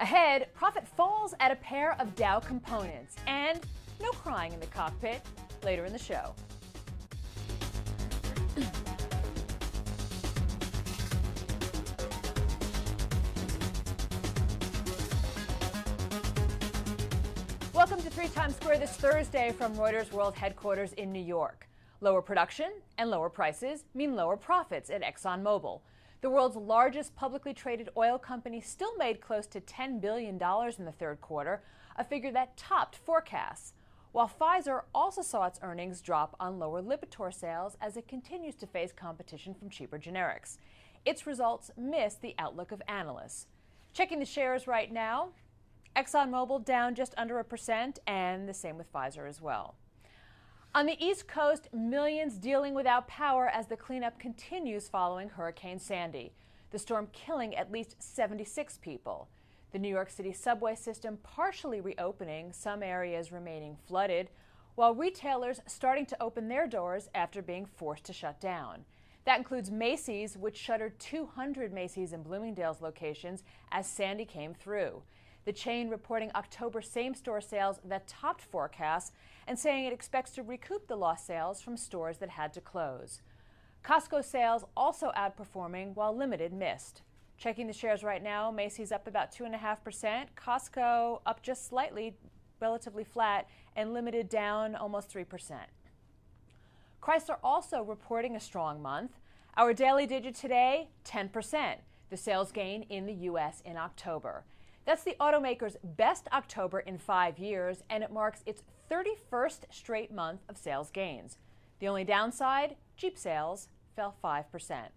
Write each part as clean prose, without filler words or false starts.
Ahead, profit falls at a pair of Dow components, and no crying in the cockpit later in the show. Welcome to 3 Times Square this Thursday from Reuters World Headquarters in New York. Lower production and lower prices mean lower profits at Exxon Mobil. The world's largest publicly traded oil company still made close to $10 billion in the third quarter, a figure that topped forecasts. While Pfizer also saw its earnings drop on lower Lipitor sales as it continues to face competition from cheaper generics. Its results missed the outlook of analysts. Checking the shares right now, Exxon Mobil down just under 1%, and the same with Pfizer as well. On the East Coast, millions dealing without power as the cleanup continues following Hurricane Sandy, the storm killing at least 76 people. The New York City subway system partially reopening, some areas remaining flooded, while retailers starting to open their doors after being forced to shut down. That includes Macy's, which shuttered 200 Macy's and Bloomingdale's locations as Sandy came through. The chain reporting October same-store sales that topped forecasts and saying it expects to recoup the lost sales from stores that had to close. Costco sales also outperforming while Limited missed. Checking the shares right now, Macy's up about 2.5%, Costco up just slightly, relatively flat, and Limited down almost 3%. Chrysler also reporting a strong month. Our daily digit today, 10%, the sales gain in the U.S. in October. That's the automaker's best October in 5 years, and it marks its 31st straight month of sales gains. The only downside, Jeep sales fell 5%.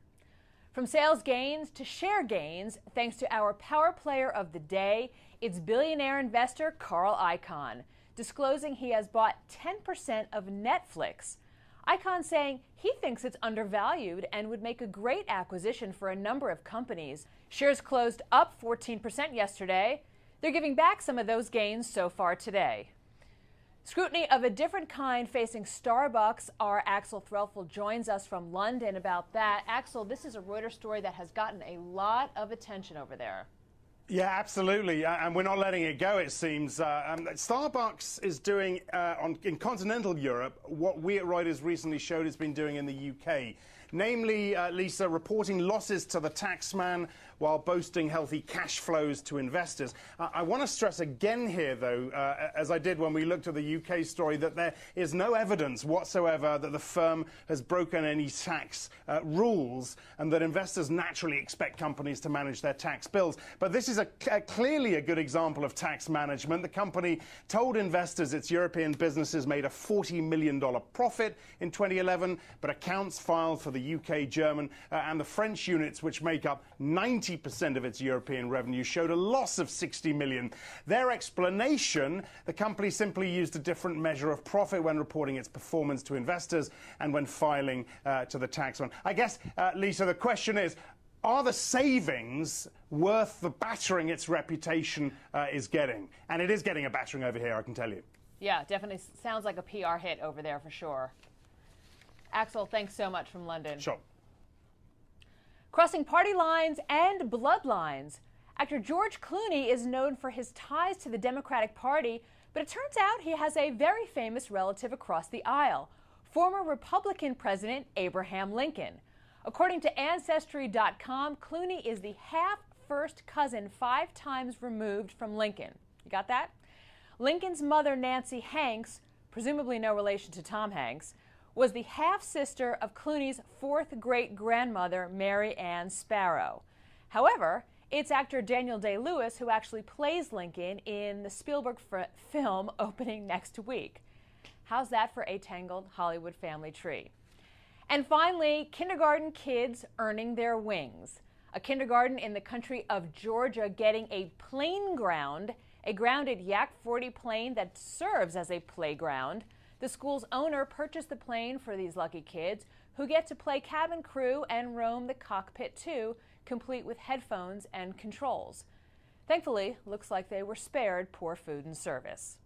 From sales gains to share gains, thanks to our power player of the day, it's billionaire investor Carl Icahn, disclosing he has bought 10% of Netflix. Icahn saying he thinks it's undervalued and would make a great acquisition for a number of companies. Shares closed up 14% yesterday. They're giving back some of those gains so far today. Scrutiny of a different kind facing Starbucks. Our Axel Threlfel joins us from London about that. Axel, this is a Reuters story that has gotten a lot of attention over there. Yeah, absolutely, and we're not letting it go, it seems. Starbucks is doing, in continental Europe, what we at Reuters recently showed it's been doing in the UK. Namely, Lisa, reporting losses to the taxman while boasting healthy cash flows to investors. I want to stress again here, though, as I did when we looked at the UK story, that there is no evidence whatsoever that the firm has broken any tax rules and that investors naturally expect companies to manage their tax bills. But this is clearly a good example of tax management. The company told investors its European businesses made a $40 million profit in 2011, but accounts filed for the UK, German, and the French units, which make up 90% of its European revenue, showed a loss of $60 million. Their explanation, the company simply used a different measure of profit when reporting its performance to investors and when filing to the tax one. I guess, Lisa, the question is, are the savings worth the battering its reputation is getting? And it is getting a battering over here, I can tell you. Yeah, definitely sounds like a PR hit over there for sure. Axel, thanks so much from London. Sure. Crossing party lines and bloodlines. Actor George Clooney is known for his ties to the Democratic Party, but it turns out he has a very famous relative across the aisle, former Republican President Abraham Lincoln. According to Ancestry.com, Clooney is the half-first cousin 5 times removed from Lincoln. You got that? Lincoln's mother, Nancy Hanks, presumably no relation to Tom Hanks, was the half-sister of Clooney's 4th great-grandmother, Mary Ann Sparrow. However, it's actor Daniel Day-Lewis who actually plays Lincoln in the Spielberg film opening next week. How's that for a tangled Hollywood family tree? And finally, kindergarten kids earning their wings. A kindergarten in the country of Georgia getting a plane ground, a grounded Yak 40 plane that serves as a playground. The school's owner purchased the plane for these lucky kids who get to play cabin crew and roam the cockpit too, complete with headphones and controls. Thankfully, looks like they were spared poor food and service.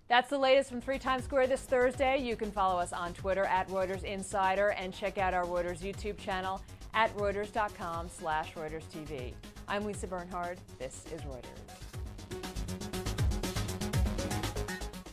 That's the latest from 3 Times Square this Thursday. You can follow us on Twitter at Reuters Insider and check out our Reuters YouTube channel at Reuters.com/ReutersTV. I'm Lisa Bernhard. This is Reuters.